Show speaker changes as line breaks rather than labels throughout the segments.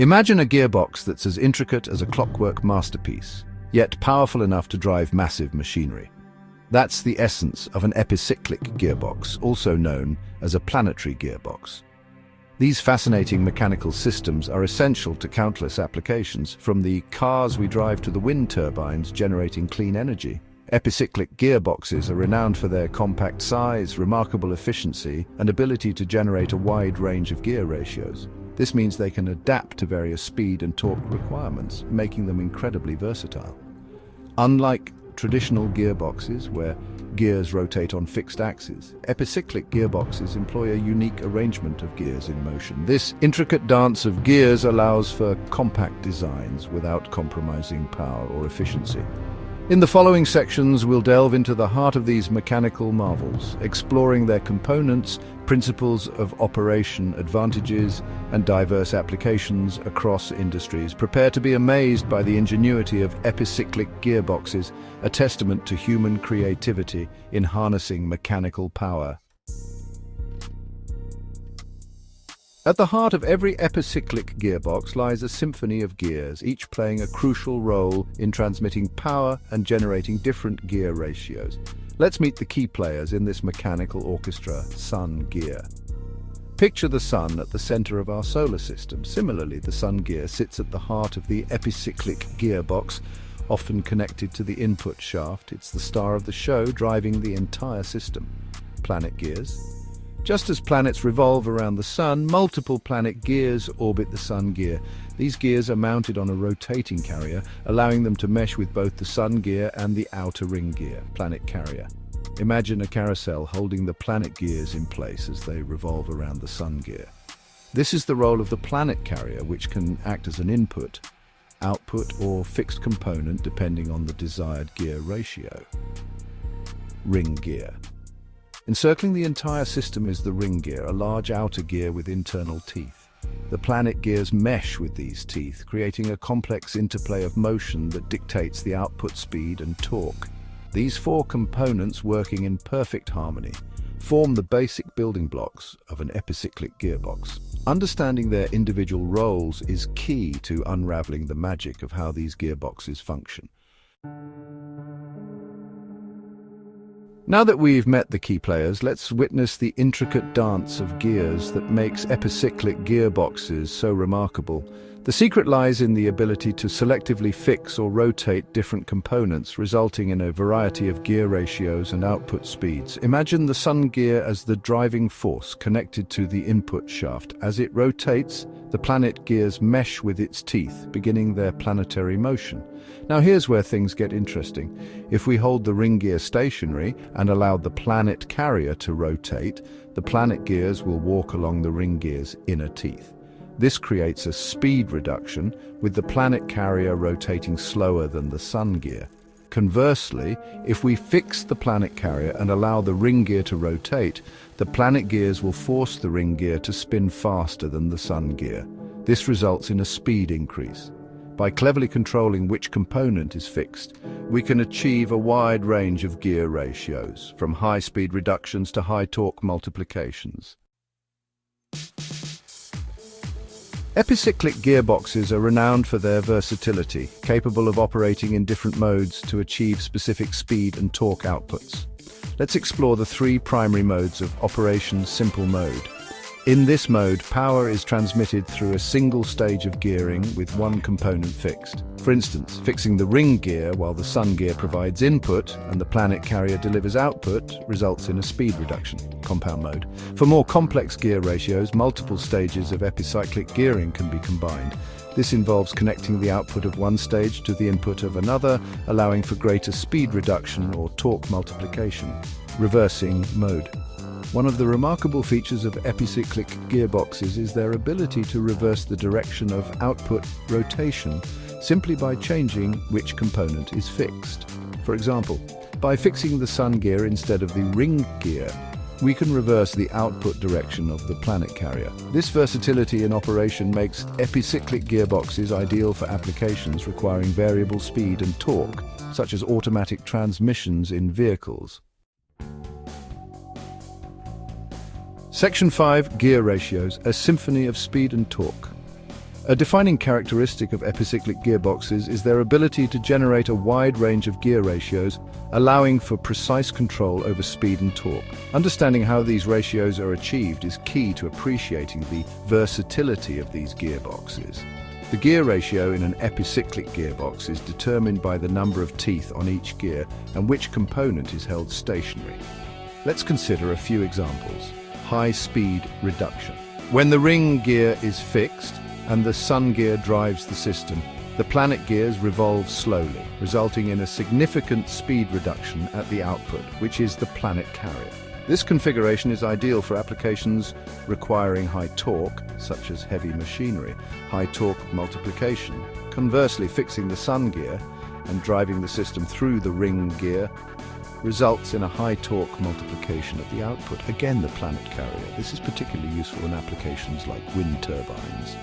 Imagine a gearbox that's as intricate as a clockwork masterpiece, yet powerful enough to drive massive machinery. That's the essence of an epicyclic gearbox, also known as a planetary gearbox. These fascinating mechanical systems are essential to countless applications, from the cars we drive to the wind turbines generating clean energy. Epicyclic gearboxes are renowned for their compact size, remarkable efficiency, and ability to generate a wide range of gear ratios. This means they can adapt to various speed and torque requirements, making them incredibly versatile. Unlike traditional gearboxes, where gears rotate on fixed axes, epicyclic gearboxes employ a unique arrangement of gears in motion. This intricate dance of gears allows for compact designs without compromising power or efficiency. In the following sections, we'll delve into the heart of these mechanical marvels, exploring their components, principles of operation, advantages, and diverse applications across industries. Prepare to be amazed by the ingenuity of epicyclic gearboxes, a testament to human creativity in harnessing mechanical power. At the heart of every epicyclic gearbox lies a symphony of gears, each playing a crucial role in transmitting power and generating different gear ratios. Let's meet the key players in this mechanical orchestra: sun gear. Picture the sun at the center of our solar system. Similarly, the sun gear sits at the heart of the epicyclic gearbox, often connected to the input shaft. It's the star of the show, driving the entire system. Planet gears. Just as planets revolve around the sun, multiple planet gears orbit the sun gear. These gears are mounted on a rotating carrier, allowing them to mesh with both the sun gear and the outer ring gear, planet carrier. Imagine a carousel holding the planet gears in place as they revolve around the sun gear. This is the role of the planet carrier, which can act as an input, output, or fixed component depending on the desired gear ratio. Ring gear. Encircling the entire system is the ring gear, a large outer gear with internal teeth. The planet gears mesh with these teeth, creating a complex interplay of motion that dictates the output speed and torque. These four components, working in perfect harmony, form the basic building blocks of an epicyclic gearbox. Understanding their individual roles is key to unraveling the magic of how these gearboxes function. Now that we've met the key players, let's witness the intricate dance of gears that makes epicyclic gearboxes so remarkable. The secret lies in the ability to selectively fix or rotate different components, resulting in a variety of gear ratios and output speeds. Imagine the sun gear as the driving force connected to the input shaft. As it rotates, the planet gears mesh with its teeth, beginning their planetary motion. Now here's where things get interesting. If we hold the ring gear stationary and allow the planet carrier to rotate, the planet gears will walk along the ring gear's inner teeth. This creates a speed reduction, with the planet carrier rotating slower than the sun gear. Conversely, if we fix the planet carrier and allow the ring gear to rotate, the planet gears will force the ring gear to spin faster than the sun gear. This results in a speed increase. By cleverly controlling which component is fixed, we can achieve a wide range of gear ratios, from high speed reductions to high torque multiplications. Epicyclic gearboxes are renowned for their versatility, capable of operating in different modes to achieve specific speed and torque outputs. Let's explore the three primary modes of operation: simple mode. In this mode, power is transmitted through a single stage of gearing with one component fixed. For instance, fixing the ring gear while the sun gear provides input and the planet carrier delivers output results in a speed reduction, compound mode. For more complex gear ratios, multiple stages of epicyclic gearing can be combined. This involves connecting the output of one stage to the input of another, allowing for greater speed reduction or torque multiplication. Reversing mode. One of the remarkable features of epicyclic gearboxes is their ability to reverse the direction of output rotation simply by changing which component is fixed. For example, by fixing the sun gear instead of the ring gear, we can reverse the output direction of the planet carrier. This versatility in operation makes epicyclic gearboxes ideal for applications requiring variable speed and torque, such as automatic transmissions in vehicles. Section 5. Gear ratios, a symphony of speed and torque. A defining characteristic of epicyclic gearboxes is their ability to generate a wide range of gear ratios, allowing for precise control over speed and torque. Understanding how these ratios are achieved is key to appreciating the versatility of these gearboxes. The gear ratio in an epicyclic gearbox is determined by the number of teeth on each gear and which component is held stationary. Let's consider a few examples. High speed reduction. When the ring gear is fixed and the sun gear drives the system, the planet gears revolve slowly, resulting in a significant speed reduction at the output, which is the planet carrier. This configuration is ideal for applications requiring high torque, such as heavy machinery, high torque multiplication. Conversely, fixing the sun gear and driving the system through the ring gear results in a high torque multiplication at the output, again the planet carrier. This is particularly useful in applications like wind turbines,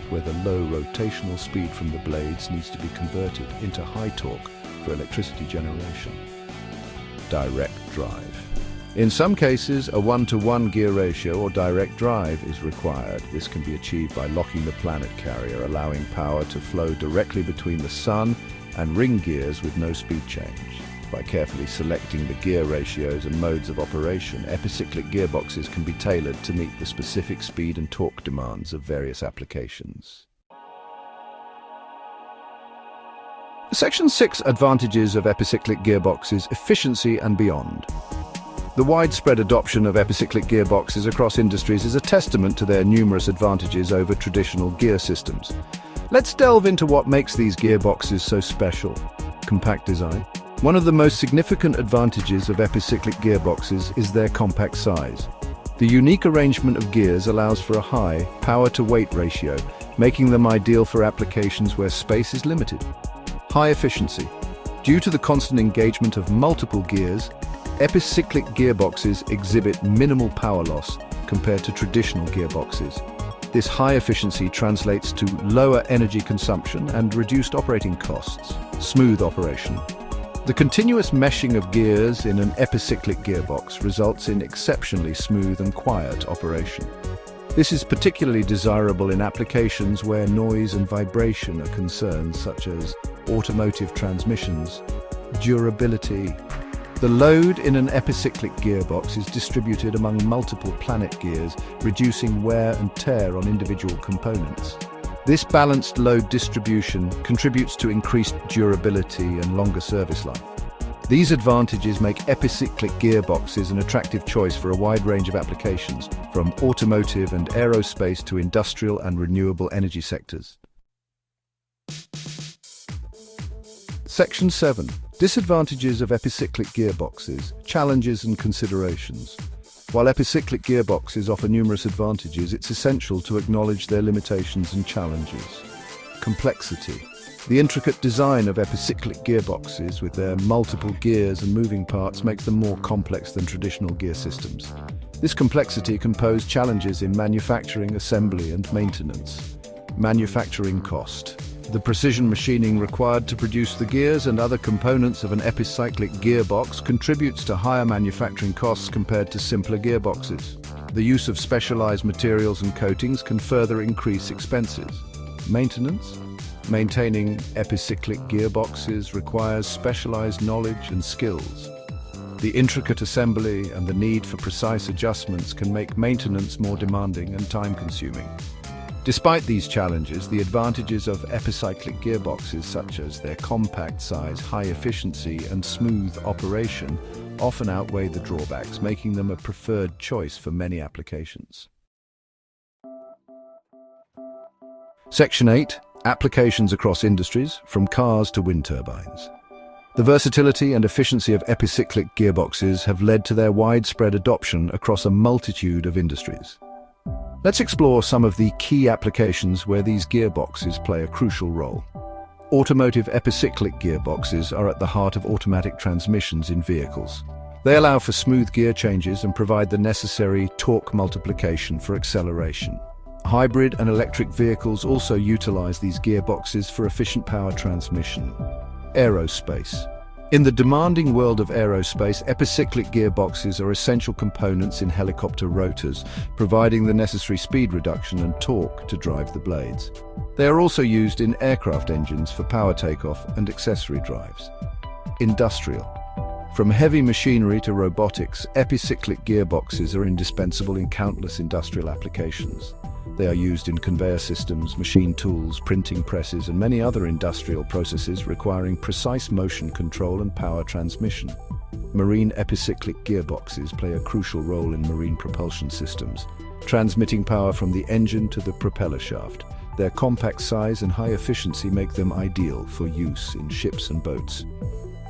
where the low rotational speed from the blades needs to be converted into high torque for electricity generation. Direct drive. In some cases, a 1-to-1 gear ratio or direct drive is required. This can be achieved by locking the planet carrier, allowing power to flow directly between the sun and ring gears with no speed change. By carefully selecting the gear ratios and modes of operation, epicyclic gearboxes can be tailored to meet the specific speed and torque demands of various applications. Section 6: Advantages of epicyclic gearboxes, efficiency and beyond. The widespread adoption of epicyclic gearboxes across industries is a testament to their numerous advantages over traditional gear systems. Let's delve into what makes these gearboxes so special. Compact design. One of the most significant advantages of epicyclic gearboxes is their compact size. The unique arrangement of gears allows for a high power-to-weight ratio, making them ideal for applications where space is limited. High efficiency. Due to the constant engagement of multiple gears, epicyclic gearboxes exhibit minimal power loss compared to traditional gearboxes. This high efficiency translates to lower energy consumption and reduced operating costs. Smooth operation. The continuous meshing of gears in an epicyclic gearbox results in exceptionally smooth and quiet operation. This is particularly desirable in applications where noise and vibration are concerns, such as automotive transmissions. Durability. The load in an epicyclic gearbox is distributed among multiple planet gears, reducing wear and tear on individual components. This balanced load distribution contributes to increased durability and longer service life. These advantages make epicyclic gearboxes an attractive choice for a wide range of applications, from automotive and aerospace to industrial and renewable energy sectors. Section 7: Disadvantages of epicyclic gearboxes, challenges and considerations. While epicyclic gearboxes offer numerous advantages, it's essential to acknowledge their limitations and challenges. Complexity. The intricate design of epicyclic gearboxes, with their multiple gears and moving parts, makes them more complex than traditional gear systems. This complexity can pose challenges in manufacturing, assembly and maintenance. Manufacturing cost. The precision machining required to produce the gears and other components of an epicyclic gearbox contributes to higher manufacturing costs compared to simpler gearboxes. The use of specialized materials and coatings can further increase expenses. Maintenance. Maintaining epicyclic gearboxes requires specialized knowledge and skills. The intricate assembly and the need for precise adjustments can make maintenance more demanding and time-consuming. Despite these challenges, the advantages of epicyclic gearboxes, such as their compact size, high efficiency, and smooth operation, often outweigh the drawbacks, making them a preferred choice for many applications. Section 8: Applications across industries, from cars to wind turbines. The versatility and efficiency of epicyclic gearboxes have led to their widespread adoption across a multitude of industries. Let's explore some of the key applications where these gearboxes play a crucial role. Automotive epicyclic gearboxes are at the heart of automatic transmissions in vehicles. They allow for smooth gear changes and provide the necessary torque multiplication for acceleration. Hybrid and electric vehicles also utilize these gearboxes for efficient power transmission. Aerospace. In the demanding world of aerospace, epicyclic gearboxes are essential components in helicopter rotors, providing the necessary speed reduction and torque to drive the blades. They are also used in aircraft engines for power takeoff and accessory drives. Industrial. From heavy machinery to robotics, epicyclic gearboxes are indispensable in countless industrial applications. They are used in conveyor systems, machine tools, printing presses, and many other industrial processes requiring precise motion control and power transmission. Marine epicyclic gearboxes play a crucial role in marine propulsion systems, transmitting power from the engine to the propeller shaft. Their compact size and high efficiency make them ideal for use in ships and boats.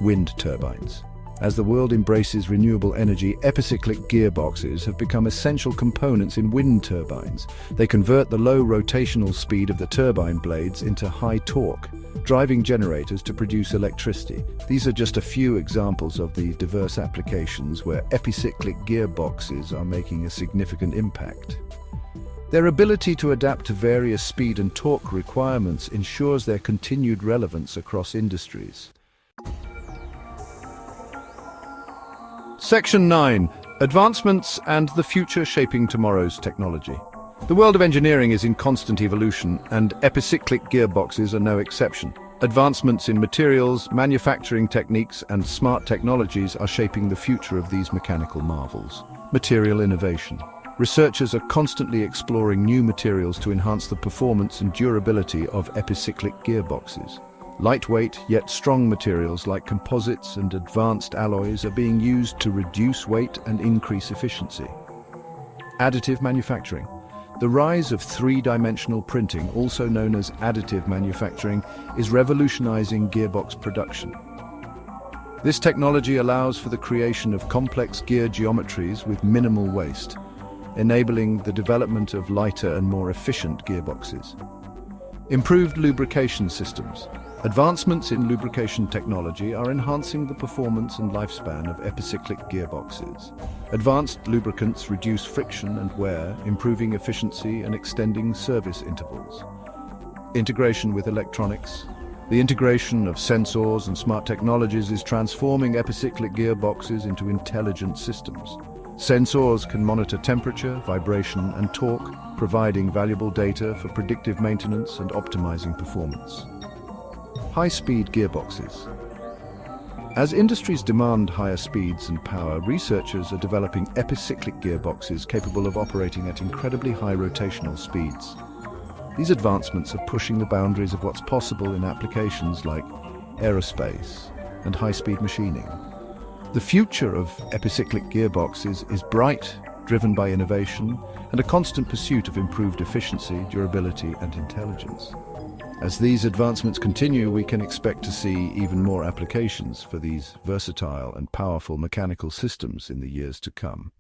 Wind turbines. As the world embraces renewable energy, epicyclic gearboxes have become essential components in wind turbines. They convert the low rotational speed of the turbine blades into high torque, driving generators to produce electricity. These are just a few examples of the diverse applications where epicyclic gearboxes are making a significant impact. Their ability to adapt to various speed and torque requirements ensures their continued relevance across industries. Section 9. Advancements and the future shaping tomorrow's technology. The world of engineering is in constant evolution, and epicyclic gearboxes are no exception. Advancements in materials, manufacturing techniques, and smart technologies are shaping the future of these mechanical marvels. Material innovation. Researchers are constantly exploring new materials to enhance the performance and durability of epicyclic gearboxes. Lightweight yet strong materials like composites and advanced alloys are being used to reduce weight and increase efficiency. Additive manufacturing. The rise of three-dimensional printing, also known as additive manufacturing, is revolutionizing gearbox production. This technology allows for the creation of complex gear geometries with minimal waste, enabling the development of lighter and more efficient gearboxes. Improved lubrication systems. Advancements in lubrication technology are enhancing the performance and lifespan of epicyclic gearboxes. Advanced lubricants reduce friction and wear, improving efficiency and extending service intervals. Integration with electronics. The integration of sensors and smart technologies is transforming epicyclic gearboxes into intelligent systems. Sensors can monitor temperature, vibration, and torque, providing valuable data for predictive maintenance and optimizing performance. High-speed gearboxes. As industries demand higher speeds and power, researchers are developing epicyclic gearboxes capable of operating at incredibly high rotational speeds. These advancements are pushing the boundaries of what's possible in applications like aerospace and high-speed machining. The future of epicyclic gearboxes is bright, driven by innovation and a constant pursuit of improved efficiency, durability, and intelligence. As these advancements continue, we can expect to see even more applications for these versatile and powerful mechanical systems in the years to come.